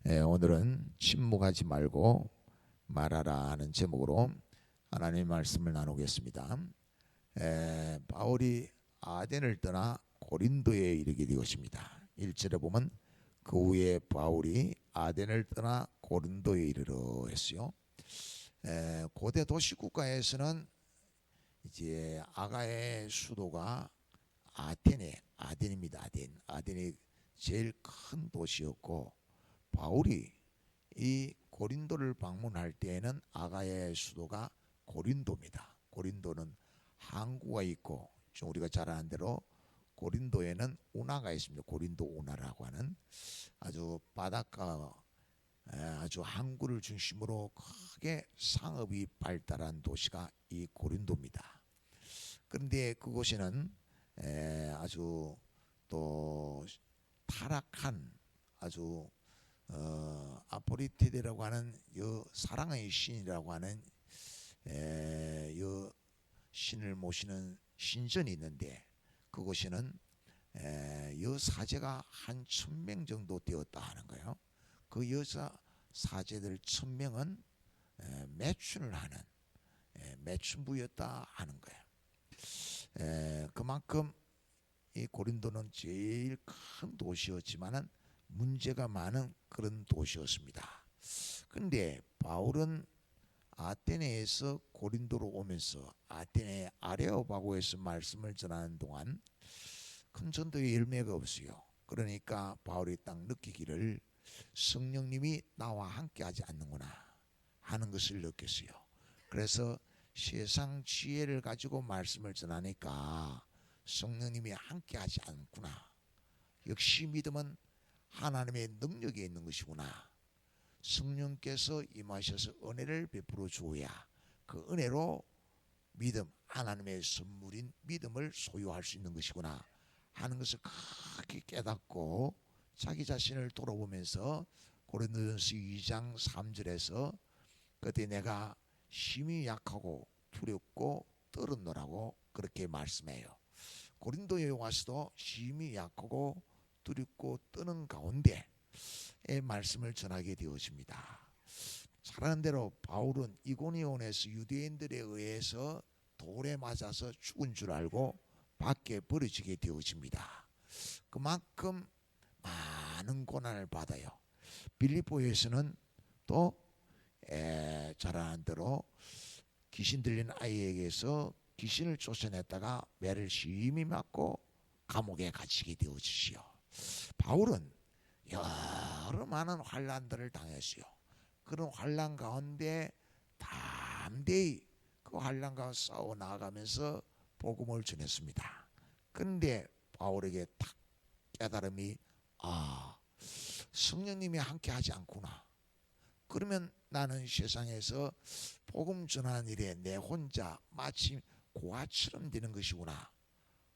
오늘은 침묵하지 말고 말하라 하는 제목으로 하나님의 말씀을 나누겠습니다. 바울이 아덴을 떠나 고린도에 이르게 되었습니다. 1절에 보면 그 후에 바울이 아덴을 떠나 고린도에 이르러 했어요. 고대 도시 국가에서는 이제 아가의 수도가 아덴입니다. 아덴이 제일 큰 도시였고, 바울이 이 고린도를 방문할 때에는 아가의 수도가 고린도입니다. 고린도는 항구가 있고, 우리가 잘 아는 대로 고린도에는 운하가 있습니다. 고린도 운하라고 하는 아주 바닷가, 아주 항구를 중심으로 크게 상업이 발달한 도시가 이 고린도입니다. 그런데 그곳에는 아주 또 타락한 아주 아포리테라고 하는 사랑의 신이라고 하는 신을 모시는 신전이 있는데, 그곳에는 사제가 한 1000명 정도 되었다 하는 거예요. 그 여자 사제들 1000명은 매춘을 하는 매춘부였다 하는 거예요. 그만큼 이 고린도는 제일 큰 도시였지만은 문제가 많은 그런 도시였습니다. 그런데 바울은 아테네에서 고린도로 오면서 아테네 아레오바고에서 말씀을 전하는 동안 큰 전도의 열매가 없어요. 그러니까 바울이 딱 느끼기를 성령님이 나와 함께하지 않는구나 하는 것을 느꼈어요. 그래서 세상 지혜를 가지고 말씀을 전하니까 성령님이 함께하지 않구나. 역시 믿음은 하나님의 능력에 있는 것이구나. 성령께서 임하셔서 은혜를 베풀어 주어야 그 은혜로 믿음, 하나님의 선물인 믿음을 소유할 수 있는 것이구나 하는 것을 크게 깨닫고 자기 자신을 돌아보면서 고린도전서 2장 3절에서 그때 내가 심히 약하고 두렵고 떨었노라고 그렇게 말씀해요. 고린도에 와서도 심히 약하고 두렵고 떠는 가운데 말씀을 전하게 되어집니다. 잘 아는 대로 바울은 이고니온에서 유대인들에 의해서 돌에 맞아서 죽은 줄 알고 밖에 버려지게 되어집니다. 그만큼 많은 고난을 받아요. 빌립보에서는 또 잘 아는 대로 귀신 들린 아이에게서 귀신을 쫓아냈다가 매를 심히 맞고 감옥에 갇히게 되어지지요. 바울은 여러 많은 환난들을 당했어요. 그런 환난 가운데 담대히 그 환난 가운데 싸워 나아가면서 복음을 전했습니다. 그런데 바울에게 딱 깨달음이, 성령님이 함께하지 않구나. 그러면 나는 세상에서 복음 전하는 일에 내 혼자 마치 고아처럼 되는 것이구나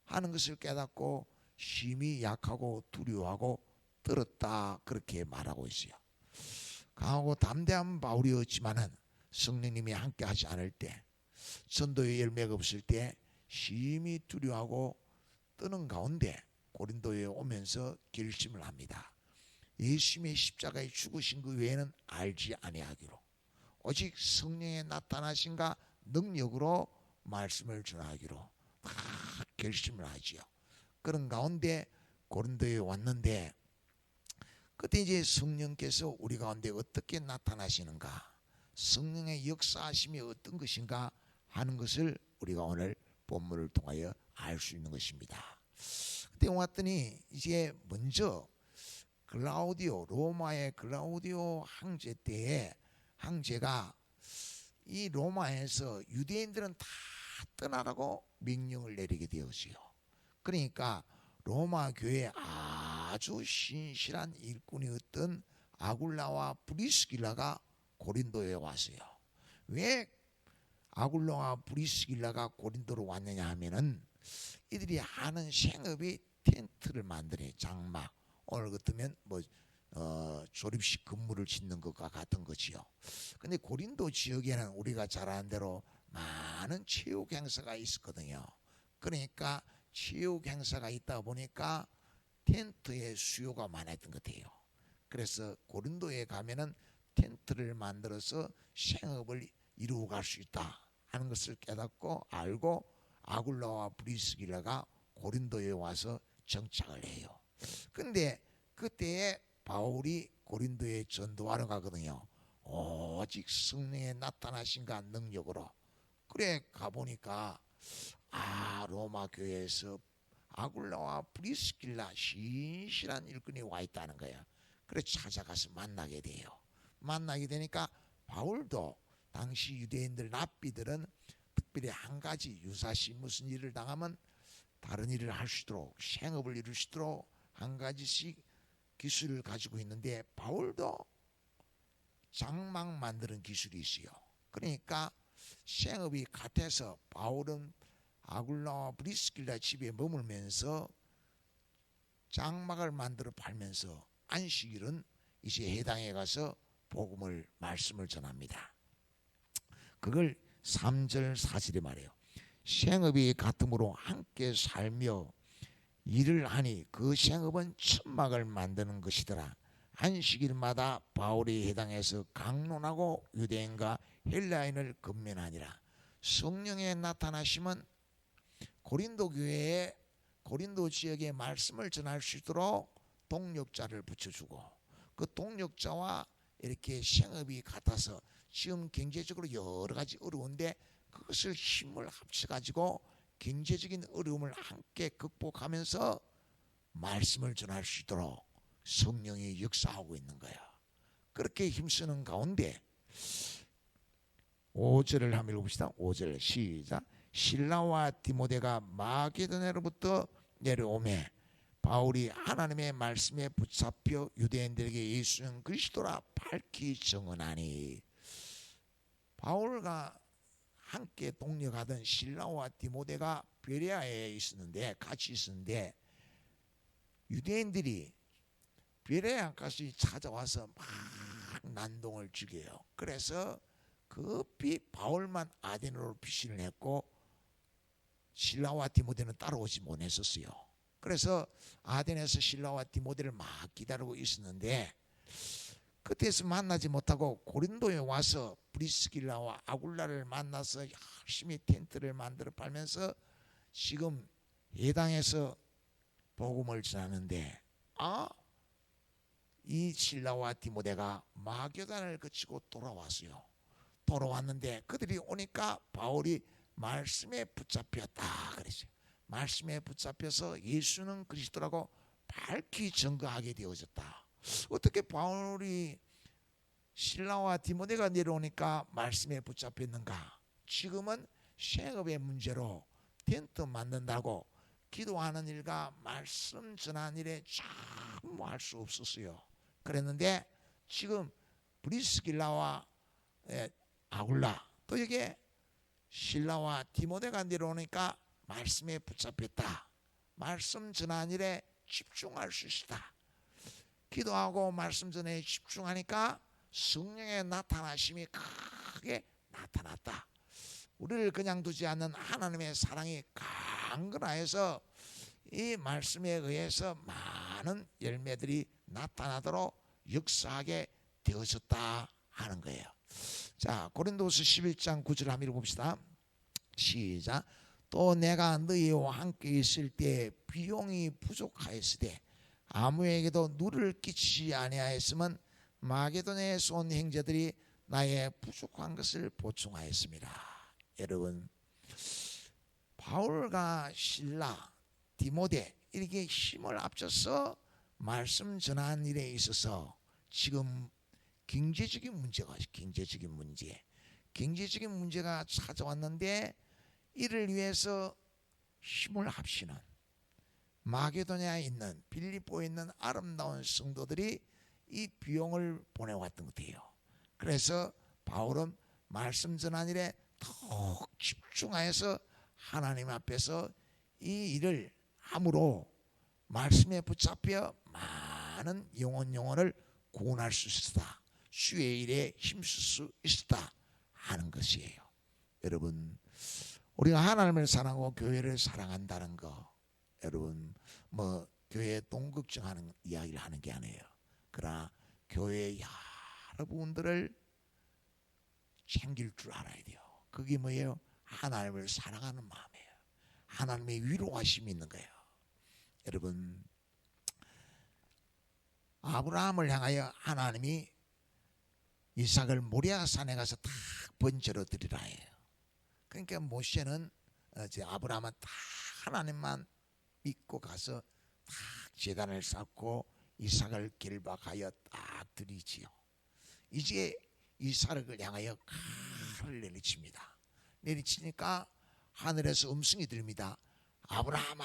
하는 것을 깨닫고 심히 약하고 두려워하고 떨었다 그렇게 말하고 있어요. 강하고 담대한 바울이었지만은 성령님이 함께하지 않을 때, 전도의 열매가 없을 때 심히 두려워하고 떠는 가운데 고린도에 오면서 결심을 합니다. 예수님의 십자가에 죽으신 그 외에는 알지 아니하기로, 오직 성령의 나타나신가 능력으로 말씀을 전하기로 다 결심을 하지요. 그런 가운데 고린도에 왔는데, 그때 이제 성령께서 우리 가운데 어떻게 나타나시는가, 성령의 역사하심이 어떤 것인가 하는 것을 우리가 오늘 본문을 통하여 알 수 있는 것입니다. 그때 왔더니 이제 먼저 로마의 글라우디오 황제 때에 황제가 이 로마에서 유대인들은 다 떠나라고 명령을 내리게 되었어요. 그러니까 로마 교회에 아주 신실한 일꾼이었던 아굴라와 브리스길라가 고린도에 왔어요. 왜 아굴라와 브리스길라가 고린도로 왔느냐 하면은 이들이 하는 생업이 텐트를 만드네. 장막, 오늘 같으면 조립식 건물을 짓는 것과 같은 거지요. 근데 고린도 지역에는 우리가 잘 아는 대로 많은 체육 행사가 있었거든요. 그러니까 체육 행사가 있다 보니까 텐트의 수요가 많았던 것 같아요. 그래서 고린도에 가면은 텐트를 만들어서 생업을 이루어 갈 수 있다 하는 것을 깨닫고 알고 아굴라와 브리스길라가 고린도에 와서 정착을 해요. 근데 그때에 바울이 고린도에 전도하러 가거든요. 오직 성령의 나타나신가 능력으로. 그래 가보니까 로마 교회에서 아굴라와 브리스길라 신실한 일꾼이 와 있다는 거야. 그래 찾아가서 만나게 돼요. 만나게 되니까 바울도 당시 유대인들 랍비들은 특별히 한 가지 유사시 무슨 일을 당하면 다른 일을 할 수 있도록 생업을 이룰 수 있도록 한 가지씩 기술을 가지고 있는데 바울도 장막 만드는 기술이 있어요. 그러니까 생업이 같아서 바울은 아굴라와 브리스길라 집에 머물면서 장막을 만들어 팔면서 안식일은 이제 해당에 가서 복음을 말씀을 전합니다. 그걸 3절 4절에 말해요. 생업이 같으므로 함께 살며 일을 하니 그 생업은 천막을 만드는 것이더라. 안식일마다 바울이 해당해서 강론하고 유대인과 헬라인을 건면하니라. 성령의 나타나심은 고린도 교회에 고린도 지역에 말씀을 전할 수 있도록 동력자를 붙여주고 그 동력자와 이렇게 생업이 같아서 지금 경제적으로 여러 가지 어려운데 그것을 힘을 합쳐가지고 경제적인 어려움을 함께 극복하면서 말씀을 전할 수 있도록 성령이 역사하고 있는 거야. 그렇게 힘쓰는 가운데 5절을 한번 읽어봅시다. 5절 시작. 실라와 디모데가 마게도냐로부터 내려오매 바울이 하나님의 말씀에 붙잡혀 유대인들에게 예수는 그리스도라 밝히 증언하니. 바울과 함께 동력하던 실라와 디모데가 베레아에 있었는데 같이 있었는데 유대인들이 베레아까지 찾아와서 막 난동을 죽여요. 그래서 급히 바울만 아데나로 피신을 했고 실라와 디모데는 따라오지 못했었어요. 그래서 아덴에서 실라와 디모데를 막 기다리고 있었는데 그때서 만나지 못하고 고린도에 와서 브리스길라와 아굴라를 만나서 열심히 텐트를 만들어 팔면서 지금 해당에서 복음을 전하는데 이 실라와 디모데가 마게도냐를 거치고 돌아왔어요. 돌아왔는데 그들이 오니까 바울이 말씀에 붙잡혔다 그랬어요. 말씀에 붙잡혀서 예수는 그리스도라고 밝히 증거하게 되어졌다. 어떻게 바울이 실라와 디모데가 내려오니까 말씀에 붙잡혔는가? 지금은 생업의 문제로 텐트 만든다고 기도하는 일과 말씀 전하는 일에 참 할 수 없었어요. 그랬는데 지금 브리스길라와 아굴라 또 이게 실라와 디모데가 내려오니까 말씀에 붙잡혔다. 말씀 전하는 일에 집중할 수 있다. 기도하고 말씀 전에 집중하니까 성령의 나타나심이 크게 나타났다. 우리를 그냥 두지 않는 하나님의 사랑이 강건하여서 이 말씀에 의해서 많은 열매들이 나타나도록 역사하게 되어졌다 하는 거예요. 자, 고린도서 11장 9절 한번 읽어봅시다. 시작. 또 내가 너희와 함께 있을 때 비용이 부족하였으되 아무에게도 누를 끼치지 아니하였으면 마게도냐에서 온 형제들이 나의 부족한 것을 보충하였습니다. 여러분, 바울과 실라, 디모데 이렇게 힘을 합쳐서 말씀 전하는 일에 있어서 지금 경제적인 문제가 찾아왔는데 이를 위해서 힘을 합치는 마게도냐에 있는 빌립보에 있는 아름다운 성도들이 이 비용을 보내왔던 것 같아요. 그래서 바울은 말씀 전한 일에 더욱 집중하여서 하나님 앞에서 이 일을 함으로 말씀에 붙잡혀 많은 영혼을 구원할 수 있었다. 주의 일에 힘쓸 수 있었다 하는 것이에요. 여러분, 우리가 하나님을 사랑하고 교회를 사랑한다는 거, 여러분 교회 동극정하는 이야기를 하는 게 아니에요. 그러나 교회의 여러 부분들을 챙길 줄 알아야 돼요. 그게 뭐예요? 하나님을 사랑하는 마음이에요. 하나님의 위로하심이 있는 거예요. 여러분, 아브라함을 향하여 하나님이 이삭을 모리아 산에 가서 다 번제로 드리라 해요. 그러니까 모세는 아브라함은 다 하나님만 믿고 가서 다 제단을 쌓고 이삭을 길박하여 딱 드리지요. 이제 이삭을 향하여 칼을 내리칩니다. 내리치니까 하늘에서 음성이 들립니다. 아브라함아,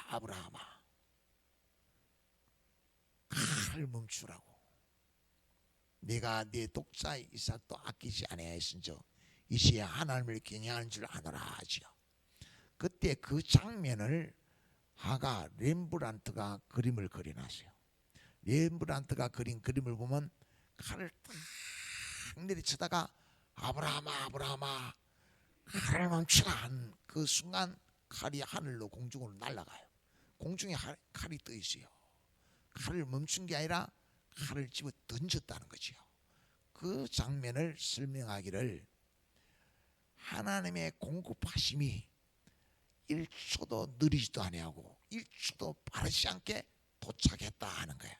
아브라함아, 칼을 멈추라고. 내가 네 독자 이삭도 아끼지 아니하였은즉 이제 하나님을 경외하는 줄 아노라 하지요. 그때 그 장면을 하가 렘브란트가 그림을 그려놨어요. 렘브란트가 그린 그림을 보면 칼을 딱 내리치다가 아브라함아, 아브라함아, 칼을 멈추라 한 그 순간 칼이 하늘로 공중으로 날아가요. 공중에 칼이 떠 있어요. 칼을 멈춘 게 아니라 칼을 집어 던졌다는 거지요. 그 장면을 설명하기를 하나님의 공급하심이 1초도 느리지도 아니하고 1초도 빠르지 않게 도착했다 하는 거야.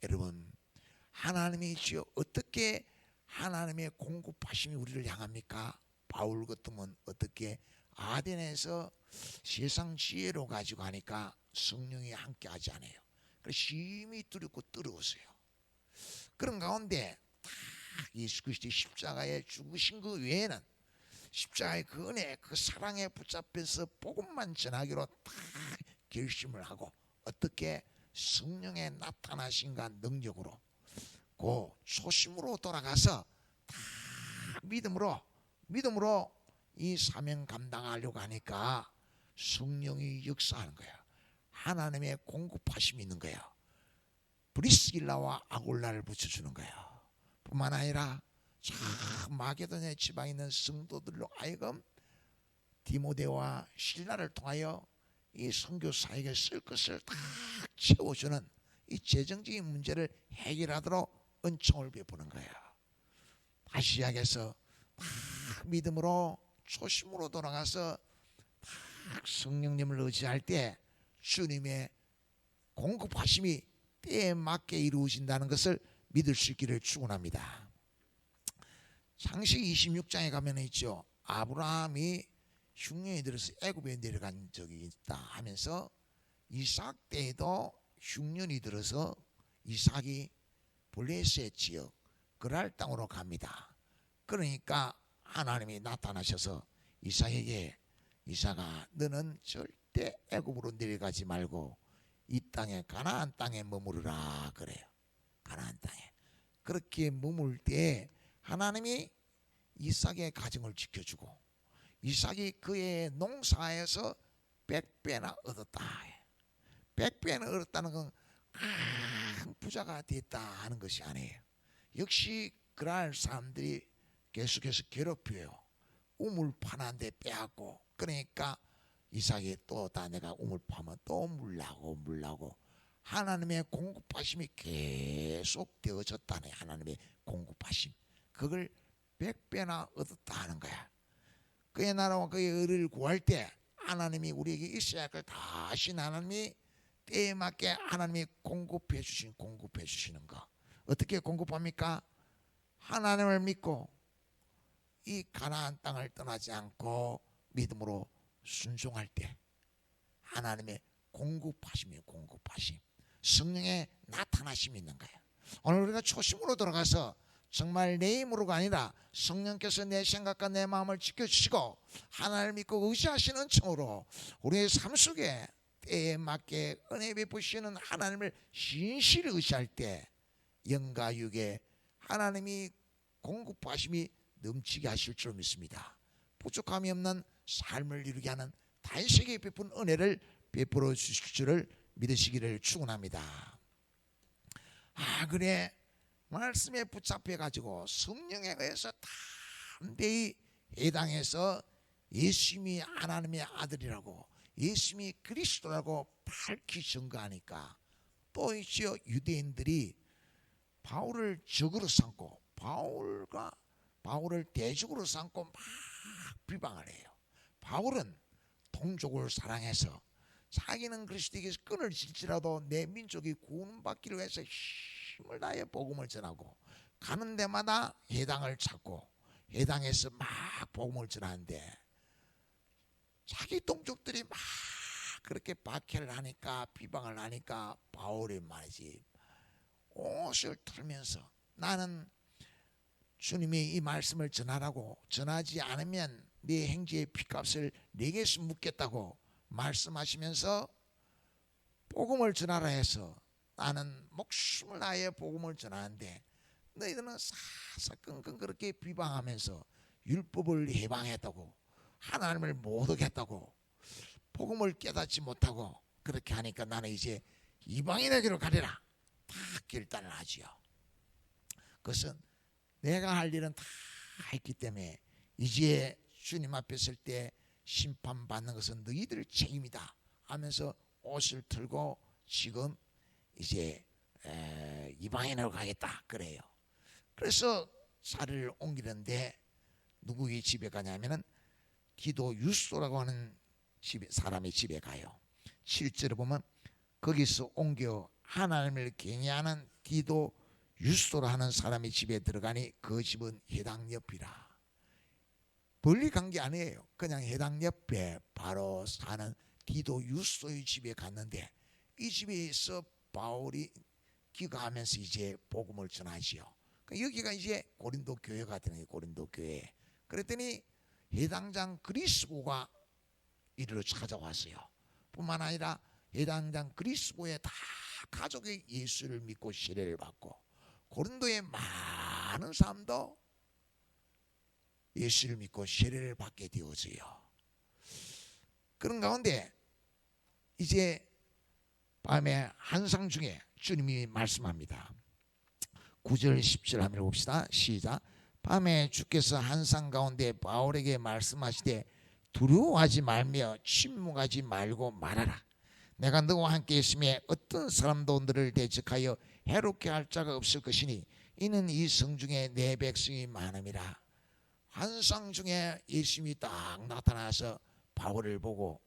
여러분, 하나님이 지어 어떻게 하나님의 공급하심이 우리를 향합니까? 바울 같으면 어떻게 아덴에서 세상 지혜로 가지고 하니까 성령이 함께 하지 않아요. 그래서 심히 두렵고 뜨거웠어요. 그런 가운데 딱 예수 그리스도의 십자가에 죽으신 그 외에는 십자가의 그 은혜, 그 사랑에 붙잡혀서 복음만 전하기로 딱 결심을 하고 어떻게 성령의 나타나신가 능력으로 그 초심으로 돌아가서 다 믿음으로 이 사명 감당하려고 하니까 성령이 역사하는 거야. 하나님의 공급하심이 있는 거예요. 브리스길라와 아굴라를 붙여주는 거예요. 뿐만 아니라 마게도냐 지방에 있는 성도들로 하여금 디모데와 실라를 통하여 이 선교 사역에 쓸 것을 다 채워주는 이 재정적인 문제를 해결하도록 은총을 베푸는 거예요. 다시 시작해서 믿음으로 초심으로 돌아가서 성령님을 의지할 때 주님의 공급하심이 때에 맞게 이루어진다는 것을 믿을 수 있기를 축원합니다. 창세기 26장에 가면 있죠. 아브라함이 흉년이 들어서 애굽에 내려간 적이 있다 하면서 이삭 때에도 흉년이 들어서 이삭이 블레셋 지역 그랄 땅으로 갑니다. 그러니까 하나님이 나타나셔서 이삭에게 이삭아 너는 절대 애굽으로 내려가지 말고 이 땅에 가나안 땅에 머무르라 그래요. 가나안 땅에. 그렇게 머물 때 하나님이 이삭의 가정을 지켜주고 이삭이 그의 농사에서 100배나 얻었다. 100배나 얻었다는 건 큰 부자가 됐다 하는 것이 아니에요. 역시 그날 사람들이 계속해서 괴롭혀요. 우물 파는데 빼앗고 그러니까 이삭이 또 다 내가 우물 파면 또 물라고 하나님의 공급하심이 계속 되어졌다네. 하나님의 공급하심 그걸 100배나 얻었다 하는 거야. 그의 나라와 그의 의를 구할 때 하나님이 우리에게 있어야 할 걸 다시 하나님이 때에 맞게 하나님이 공급해 주시는 거. 어떻게 공급합니까? 하나님을 믿고 이 가나안 땅을 떠나지 않고 믿음으로 순종할 때 하나님의 공급하심이에요. 공급하심. 성령의 나타나심이 있는 거예요. 오늘 우리가 초심으로 돌아가서 정말 내 힘으로가 아니라 성령께서 내 생각과 내 마음을 지켜주시고 하나님을 믿고 의지하시는 은총으로 우리의 삶 속에 때에 맞게 은혜 베푸시는 하나님을 신실히 의지할 때 영과 육에 하나님이 공급하심이 넘치게 하실 줄 믿습니다. 부족함이 없는 삶을 이루게 하는 다윗에게 베푼 은혜를 베풀어 주실 줄을 믿으시기를 축원합니다. 그래 말씀에 붙잡혀 가지고 성령에 의해서 담대히 해당해서 예수님이 하나님의 아들이라고 예수님이 그리스도라고 밝히 증거하니까 또 있죠. 유대인들이 바울을 적으로 삼고 바울을 대적으로 삼고 막 비방을 해요. 바울은 동족을 사랑해서 자기는 그리스도에게서 끈을 질지라도 내 민족이 구원받기를 위해서 힘을 다해 복음을 전하고 가는 데마다 회당을 찾고 회당에서 막 복음을 전하는데 자기 동족들이 막 그렇게 박해를 하니까 비방을 하니까 바울이 말이지 옷을 털면서 나는 주님이 이 말씀을 전하라고 전하지 않으면 네 행지의 핏값을 내게서 묻겠다고 말씀하시면서 복음을 전하라 해서 나는 목숨을 다해 복음을 전하는데 너희들은 사사건건 그렇게 비방하면서 율법을 해방했다고 하나님을 못 얻겠다고 복음을 깨닫지 못하고 그렇게 하니까 나는 이제 이방인에게로 가리라 다 결단을 하지요. 그것은 내가 할 일은 다 했기 때문에 이제 주님 앞에 설 때 심판받는 것은 너희들 책임이다 하면서 옷을 털고 지금 이제 이방인으로 가겠다 그래요. 그래서 자리를 옮기는데 누구의 집에 가냐면은 디도 유소라고 하는 사람의 집에 가요. 7절에 보면 거기서 옮겨 하나님을 경외하는 디도 유소라 하는 사람의 집에 들어가니 그 집은 회당 옆이라. 멀리 간 게 아니에요. 그냥 회당 옆에 바로 사는 디도 유소의 집에 갔는데 이 집에서 바울이 기가하면서 이제 복음을 전하지요. 여기가 이제 고린도 교회가 되는 거예요. 고린도 교회. 그랬더니 회당장 그리스고가 이리로 찾아왔어요. 뿐만 아니라 회당장 그리스고의 다 가족이 예수를 믿고 세례를 받고 고린도의 많은 사람도 예수를 믿고 세례를 받게 되어져요. 그런 가운데 이제 밤에 한상 중에 주님이 말씀합니다. 9절 10절 한번 봅시다. 시작. 밤에 주께서 한상 가운데 바울에게 말씀하시되 두려워하지 말며 침묵하지 말고 말하라. 내가 너와 함께 있음에 어떤 사람도 너를 대적하여 해롭게 할 자가 없을 것이니 이는 이 성중에 내 백성이 많음이라. 환상 중에 예수님이 딱 나타나서 바울을 보고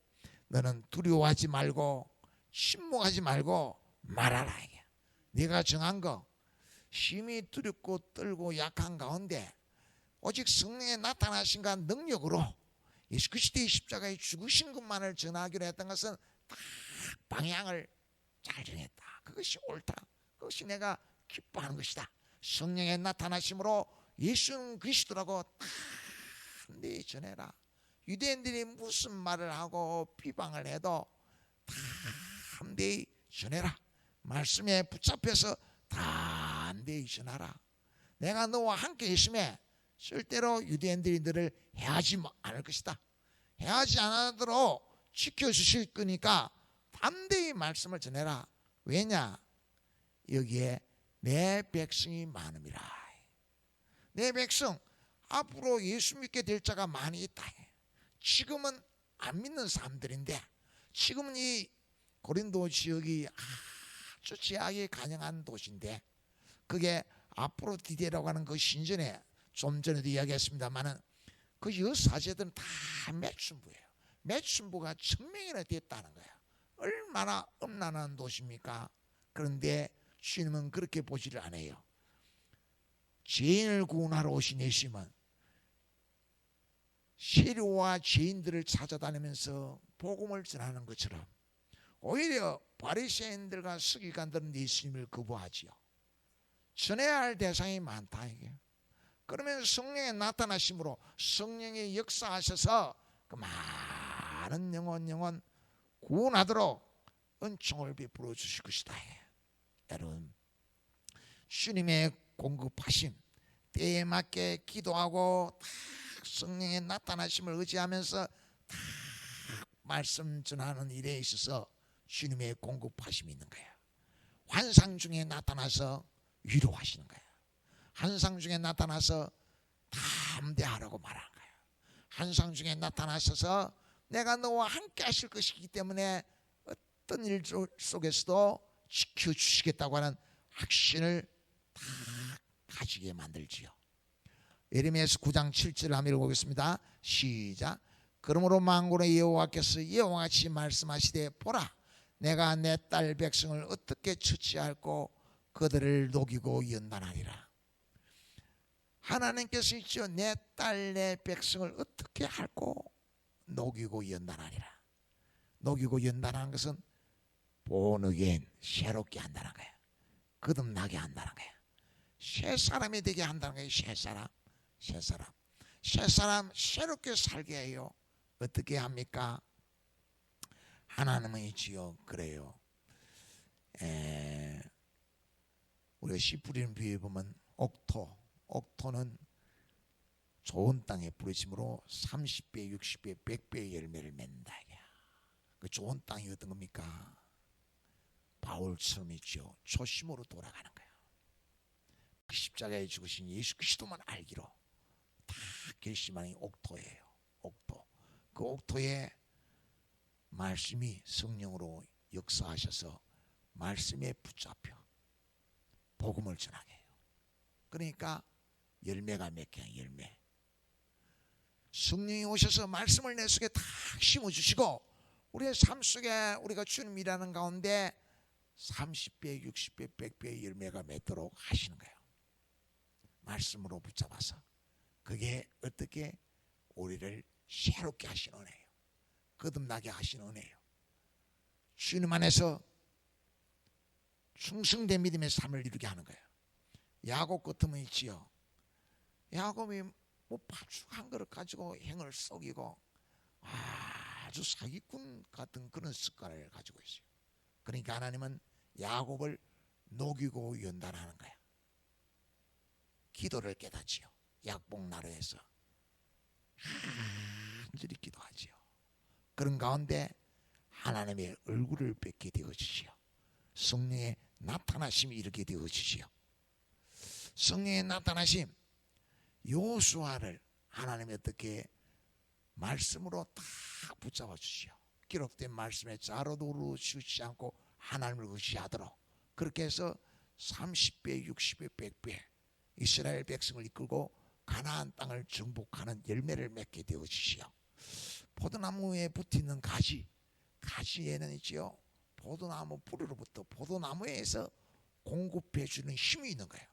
너는 두려워하지 말고 침묵하지 말고 말하라. 네가 정한 거 심히 두렵고 떨고 약한 가운데 오직 성령의 나타나신가 능력으로 예수 그리스도의 십자가에 죽으신 것만을 전하기로 했던 것은 딱 방향을 잘 정했다. 그것이 옳다. 그것이 내가 기뻐하는 것이다. 성령의 나타나심으로 예수는 그리스도라고 담대히 전해라. 유대인들이 무슨 말을 하고 비방을 해도 담대히 전해라. 말씀에 붙잡혀서 담대히 전하라. 내가 너와 함께 있음에 절대로 유대인들이 너를 해하지 않을 것이다. 해하지 않도록 지켜주실 거니까 담대히 말씀을 전해라. 왜냐? 여기에 내 백성이 많음이라. 내 백성 앞으로 예수 믿게 될 자가 많이 있다. 지금은 안 믿는 사람들인데 지금은 이 고린도 지역이 아주 제약이 가능한 도시인데 그게 앞으로 디데라고 하는 그 신전에 좀 전에도 이야기했습니다만은 그 여사제들은 다 매춘부예요. 매춘부가 1000명이나 됐다는 거예요. 얼마나 음란한 도시입니까? 그런데 주님은 그렇게 보지를 않아요. 죄인을 구원하러 오신 예수님은 세리와 죄인들을 찾아다니면서 복음을 전하는 것처럼 오히려 바리새인들과 서기관들은 예수님을 거부하지요. 전해야 할 대상이 많다 이게. 그러면 성령의 나타나심으로 성령이 역사하셔서 그 많은 영혼 구원하도록 은총을 베풀어 주실 것이다. 여러분 주님의 공급하심 때에 맞게 기도하고 성령의 나타나심을 의지하면서 다 말씀 전하는 일에 있어서 주님의 공급하심이 있는 거예요. 환상 중에 나타나서 위로하시는 거예요. 환상 중에 나타나서 담대하라고 말하는 거예요. 환상 중에 나타나셔서 내가 너와 함께 하실 것이기 때문에 어떤 일 속에서도 지켜주시겠다고 하는 확신을 다 가지게 만들지요. 예레미야서 9장 7절을 한번 읽어보겠습니다. 시작. 그러므로 만군의 여호와께서 이와 같이 말씀하시되 보라, 내가 내 딸 백성을 어떻게 처치할꼬 그들을 녹이고 연단하리라. 하나님께서 있죠. 내 딸 내 백성을 어떻게 할꼬 녹이고 연단하리라. 녹이고 연단하는 것은 본어게인 새롭게 한다는 거예요. 거듭나게 한다는 거예요. 새 사람이 되게 한다는 거예요. 새 사람 새롭게 살게 해요. 어떻게 합니까? 하나님은 있지요. 그래요. 우리가 씨 뿌리는 비유에 보면 옥토는 좋은 땅에 뿌리심으로 30배, 60배, 100배의 열매를 맺는다. 그 좋은 땅이 어떤 겁니까? 바울처럼 있죠. 초심으로 돌아가는 거예요. 십자가에 죽으신 예수 그리스도만 알기로 다 결심하는 옥토예요. 옥토. 그 옥토에 말씀이 성령으로 역사하셔서 말씀에 붙잡혀 복음을 전하게 해요. 그러니까 열매가 맺게 해요. 열매. 성령이 오셔서 말씀을 내 속에 다 심어주시고 우리의 삶 속에 우리가 주님 일하는 가운데 30배, 60배, 100배의 열매가 맺도록 하시는 거예요. 말씀으로 붙잡아서. 그게 어떻게 우리를 새롭게 하시는 은혜예요. 거듭나게 하시는 은혜예요. 주님 안에서 충성된 믿음의 삶을 이루게 하는 거예요. 야곱 같으면 있지요. 야곱이 뭐 팥죽 한 그릇 가지고 행을 속이고 아주 사기꾼 같은 그런 습관을 가지고 있어요. 그러니까 하나님은 야곱을 녹이고 연단하는 거야. 기도를 깨닫지요. 약복 나루에서 간절히 기도하지요. 그런 가운데 하나님의 얼굴을 뵙게 되어지시오. 성령의 나타나심이 이렇게 되어지시오. 성령의 나타나심, 요수아를 하나님이 어떻게 말씀으로 다 붙잡아 주시오. 기록된 말씀에 자로도 우르치지 않고 하나님을 의지하도록 그렇게 해서 30배, 60배, 100배 이스라엘 백성을 이끌고 가나안 땅을 정복하는 열매를 맺게 되어지시오. 포도나무에 붙어있는 가지에는 있지요. 포도나무 뿌리로부터 포도나무에서 공급해 주는 힘이 있는 거예요.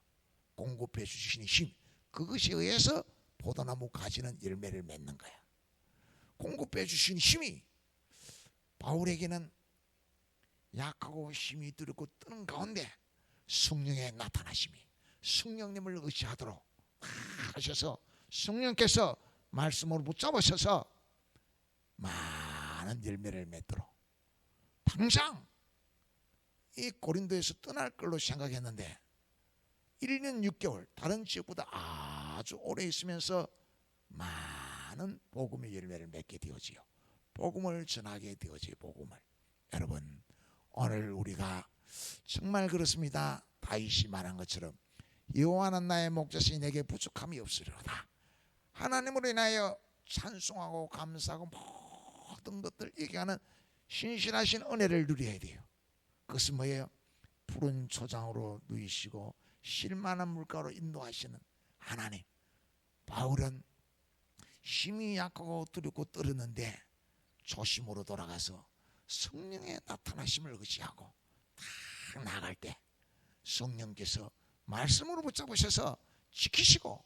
공급해 주시는 힘. 그것에 의해서 포도나무 가지는 열매를 맺는 거야. 공급해 주신 힘이 바울에게는 약하고 힘이 들고 뜨는 가운데 성령의 나타나심이 성령님을 의지하도록 하셔서 성령께서 말씀으로 붙잡으셔서 많은 열매를 맺도록 당장 이 고린도에서 떠날 걸로 생각했는데 1년 6개월 다른 지역보다 아주 오래 있으면서 많은 복음의 열매를 맺게 되어지요. 복음을 전하게 되어지요. 복음을. 여러분 오늘 우리가 정말 그렇습니다. 다윗이 말한 것처럼 여호와는 나의 목자시니 내게 부족함이 없으리로다. 하나님으로 인하여 찬송하고 감사하고 모든 것들 얘기하는 신실하신 은혜를 누려야 돼요. 그것은 뭐예요? 푸른 초장으로 누이시고 실만한 물가로 인도하시는 하나님. 바울은 힘이 약하고 두렵고 떨었는데 조심으로 돌아가서 성령의 나타나심을 의지하고 딱 나갈 때 성령께서 말씀으로 붙잡으셔서 지키시고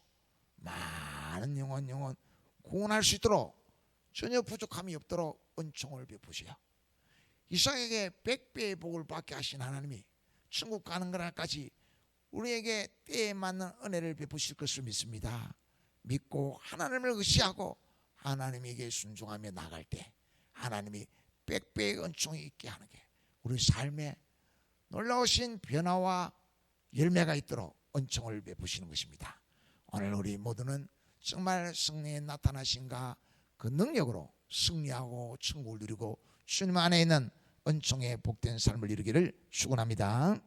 많은 영혼 구원할 수 있도록 전혀 부족함이 없도록 은총을 베푸시오. 이삭에게 100배의 복을 받게 하신 하나님이 천국 가는 그날까지 우리에게 때에 맞는 은혜를 베푸실 것을 믿습니다. 믿고 하나님을 의지하고 하나님에게 순종하며 나갈 때 하나님이 100배의 은총이 있게 하는 게 우리 삶에 놀라우신 변화와 열매가 있도록 은총을 베푸시는 것입니다. 오늘 우리 모두는 정말 성령의 나타나심과 그 능력으로 승리하고 천국을 누리고 주님 안에 있는 은총의 복된 삶을 이루기를 축원합니다.